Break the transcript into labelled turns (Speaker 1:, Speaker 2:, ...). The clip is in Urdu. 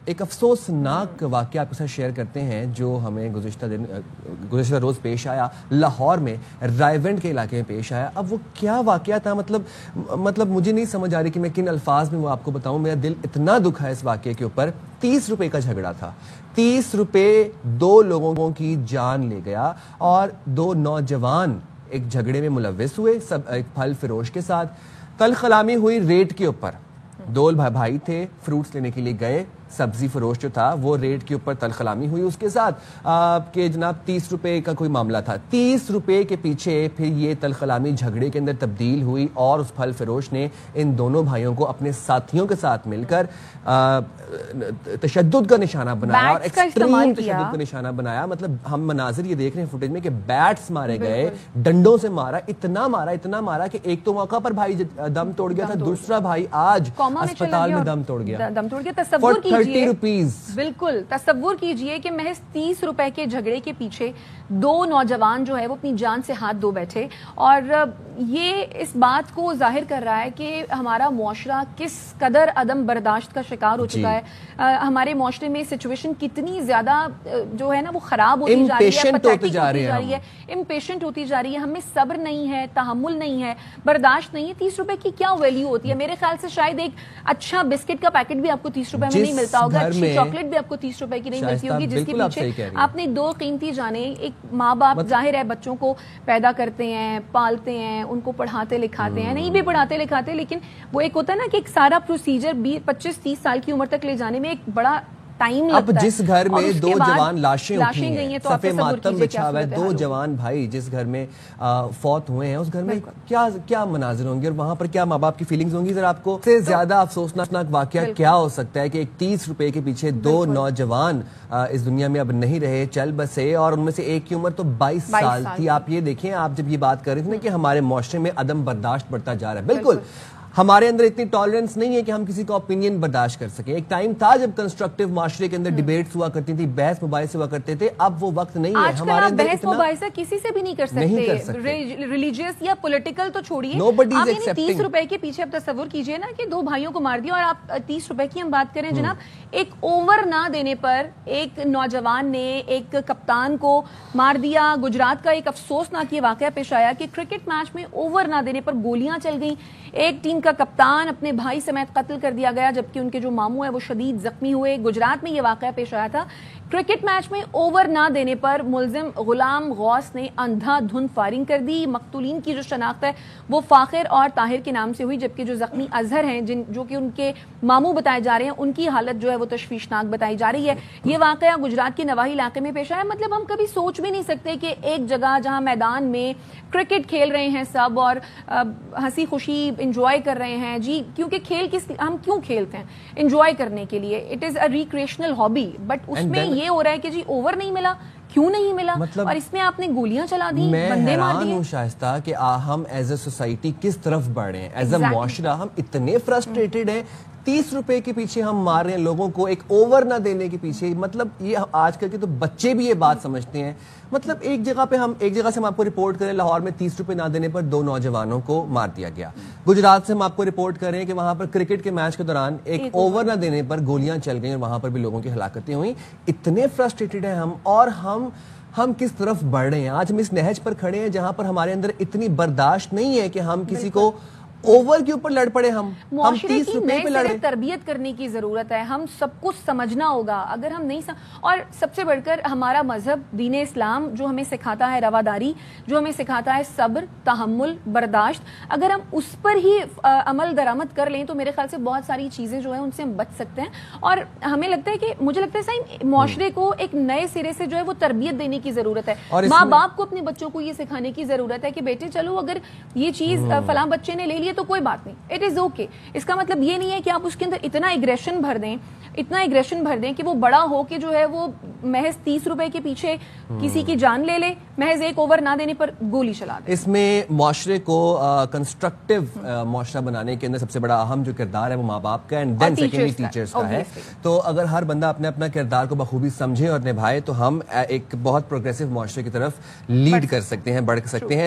Speaker 1: ایک افسوسناک واقعہ آپ کے ساتھ شیئر کرتے ہیں جو ہمیں گزشتہ روز پیش آیا لاہور میں رائیونڈ کے علاقے میں پیش آیا. اب وہ کیا واقعہ تھا مطلب مجھے نہیں سمجھ آ رہی کہ میں کن الفاظ میں وہ آپ کو بتاؤں. میرا دل اتنا دکھا ہے اس واقعے کے اوپر. 30 روپے کا جھگڑا تھا. 30 روپے 2 لوگوں کی جان لے گیا اور 2 نوجوان ایک جھگڑے میں ملوث ہوئے ایک پھل فروش کے ساتھ. تلخ کلامی ہوئی ریٹ کے اوپر. 2 بھائی تھے, فروٹس لینے کے لیے گئے. سبزی فروش جو تھا وہ ریٹ کے اوپر تلخ کلامی ہوئی اس کے ساتھ کہ جناب 30 روپے کا کوئی معاملہ تھا. 30 روپے کے پیچھے پھر یہ تلخ کلامی جھگڑے کے اندر تبدیل ہوئی اور اس پھل فروش نے ان دونوں بھائیوں کو اپنے ساتھیوں کے ساتھ مل کر تشدد کا نشانہ بنایا اور ایکسٹریم تشدد کا نشانہ بنایا. مطلب ہم مناظر یہ دیکھ رہے ہیں فوٹیج میں کہ بیٹس مارے گئے, ڈنڈوں سے مارا, اتنا مارا کہ ایک تو موقع پر بھائی دم توڑ گیا تھا, دوسرا بھائی آج اسپتال میں دم توڑ گیا.
Speaker 2: تصور کیجئے, بالکل تصور کیجئے کہ محض 30 روپے کے جھگڑے کے پیچھے 2 نوجوان جو ہے وہ اپنی جان سے ہاتھ دھو بیٹھے. اور یہ اس بات کو ظاہر کر رہا ہے کہ ہمارا معاشرہ کس قدر عدم برداشت کا شکار ہو چکا ہے. ہمارے معاشرے میں سچویشن کتنی زیادہ جو ہے نا وہ خراب ہوتی جا رہی ہے, امپیشنٹ ہوتی جا رہی ہے. ہمیں صبر نہیں ہے, تحمل نہیں ہے, برداشت نہیں ہے. 30 روپے کی کیا ویلیو ہوتی ہے؟ میرے خیال سے شاید ایک اچھا بسکٹ کا پیکٹ بھی آپ کو 30 روپے میں نہیں ملتا ہوگا, اچھی چاکلیٹ بھی آپ کو 30 روپے کی نہیں ملتی ہوگی, جس کے پیچھے آپ نے 2 قیمتی جانیں. ایک ماں باپ ظاہر ہے بچوں کو پیدا کرتے ہیں, پالتے ہیں, ان کو پڑھاتے لکھاتے ہیں, نہیں بھی پڑھاتے لکھاتے, لیکن وہ ایک ہوتا ہے نا کہ ایک سارا پروسیجر 25-30 سال کی عمر تک لے جانے میں ایک بڑا ٹائم لگتا ہے.
Speaker 1: اب جس گھر میں 2 جوان لاشیں اٹھی ہیں, صفے ماتم بچھا ہوا ہے, 2 جوان بھائی جس گھر میں فوت ہوئے ہیں, اس گھر میں کیا مناظر ہوں گے اور وہاں پر کیا ماں باپ کی فیلنگز ہوں گی. ذرا آپ کو سے زیادہ افسوسناک واقعہ کیا ہو سکتا ہے کہ ایک 30 روپے کے پیچھے 2 نوجوان اس دنیا میں اب نہیں رہے, چل بسے, اور ان میں سے ایک کی عمر تو 22 سال تھی. آپ یہ دیکھیں, آپ جب یہ بات کر رہے تھے نا کہ ہمارے معاشرے میں عدم برداشت بڑھتا جا رہا ہے, بالکل ہمارے اندر اتنی ٹالرنس نہیں ہے کہ ہم کسی کا اوپینین برداشت کر سکیں. ایک ٹائم تھا جب کنسٹرکٹیو معاشرے کے اندر ڈیبیٹس ہوا کرتی تھی, بحث مباحثے ہوا کرتے تھے. اب وہ وقت نہیں ہے. ہمارے اندر
Speaker 2: بحث مباحثہ کسی سے بھی نہیں کر سکتے, ریلیجیس یا پولیٹیکل تو چھوڑیے. آپ 30 روپے کے پیچھے اب تصور کیجئے نا کہ 2 بھائیوں کو مار دیا, اور آپ 30 روپے کی ہم بات کریں جناب, ایک اوور نہ دینے پر ایک نوجوان نے ایک کپتان کو مار دیا. گجرات کا ایک افسوسناک یہ واقعہ پیش آیا کہ کرکٹ میچ میں اوور نہ دینے پر گولیاں چل گئیں. ایک ٹیم کا کپتان اپنے بھائی سمیت قتل کر دیا گیا, جبکہ ان کے جو ماموں ہیں وہ شدید زخمی ہوئے. گجرات میں یہ واقعہ پیش آیا تھا. کرکٹ میچ میں اوور نہ دینے پر ملزم غلام غوث نے اندھا دھند فائرنگ کر دی. مقتولین کی جو شناخت ہے وہ فاخر اور طاہر کے نام سے ہوئی, جبکہ جو زخمی اظہر ہیں جو کہ ان کے ماموں بتائے جا رہے ہیں, ان کی حالت جو ہے وہ تشویشناک بتائی جا رہی ہے. یہ واقعہ گجرات کے نواحی علاقے میں پیش آیا. مطلب ہم کبھی سوچ بھی نہیں سکتے کہ ایک جگہ جہاں میدان میں کرکٹ کھیل رہے ہیں سب اور ہنسی خوشی انجوائے کر رہے ہیں, جی کیونکہ کھیل ہم کیوں کھیلتے ہیں؟ انجوائے کرنے کے لیے. It is a recreational hobby, but اس میں یہ ہو رہا ہے کہ جی اوور نہیں ملا, کیوں نہیں ملا, اور اس میں آپ نے گولیاں چلا دی,
Speaker 1: میں
Speaker 2: بندے مار
Speaker 1: حیران ہوں شائستہ کہ ہم ایز اے سوسائٹی کس طرف بڑھ رہے ہیں. ایز اے معاشرہ ہم اتنے فرسٹریٹڈ ہیں. 30 روپے کے پیچھے ہم مار رہے ہیں لوگوں کو, ایک اوور نہ دینے کے پیچھے. مطلب یہ آج کل کے تو بچے بھی یہ بات سمجھتے ہیں. مطلب ایک جگہ سے ہم آپ کو رپورٹ کریں, لاہور میں 30 روپے نہ دینے پر 2 نوجوانوں کو مار دیا گیا. گجرات سے ہم آپ کو رپورٹ کریں کہ وہاں پر کرکٹ کے میچ کے دوران ایک اوور نہ دینے پر گولیاں چل گئیں اور وہاں پر بھی لوگوں کی ہلاکتیں ہوئیں. اتنے فرسٹریٹڈ ہیں ہم, اور ہم کس طرف بڑھ رہے ہیں. آج ہم اس نہج پر کھڑے ہیں جہاں پر ہمارے اندر اتنی برداشت نہیں ہے کہ ہم کسی کو اوور کے اوپر لڑ پڑے. ہم
Speaker 2: معاشرے کی نئے سرے تربیت کرنے کی ضرورت ہے. ہم سب کچھ سمجھنا ہوگا. اگر ہم نہیں اور سب سے بڑھ کر ہمارا مذہب دین اسلام جو ہمیں سکھاتا ہے رواداری, جو ہمیں سکھاتا ہے صبر, تحمل, برداشت, اگر ہم اس پر ہی عمل درآمد کر لیں تو میرے خیال سے بہت ساری چیزیں جو ہیں ان سے ہم بچ سکتے ہیں. اور ہمیں لگتا ہے کہ مجھے لگتا ہے صحیح معاشرے کو ایک نئے سرے سے جو ہے وہ تربیت دینے کی ضرورت ہے. ماں باپ کو اپنے بچوں کو یہ سکھانے کی ضرورت ہے کہ بیٹے چلو اگر یہ چیز فلاں بچے نے لے لی تو کوئی بات نہیں, اٹ از اوکے. اس کا مطلب یہ نہیں ہے کہ آپ اس کے اندر اتنا ایگریشن بھر دیں کہ وہ بڑا ہو کے جو ہے وہ محض 30 روپے کے پیچھے کسی کی جان لے لے, محض ایک اوور نہ دینے پر گولی چلا دے.
Speaker 1: اس میں معاشرے کو کنسٹرکٹیو معاشرہ بنانے کے اندر سب سے بڑا اہم جو کردار ہے وہ ماں باپ کا, اینڈ دین سیکنڈلی ٹیچرز کا ہے. تو اگر ہر بندہ اپنے اپنا کردار کو بخوبی سمجھے اور نبھائے تو ہم ایک بہت پروگریسو معاشرے کی طرف لیڈ کر سکتے ہیں, بڑھ سکتے ہیں.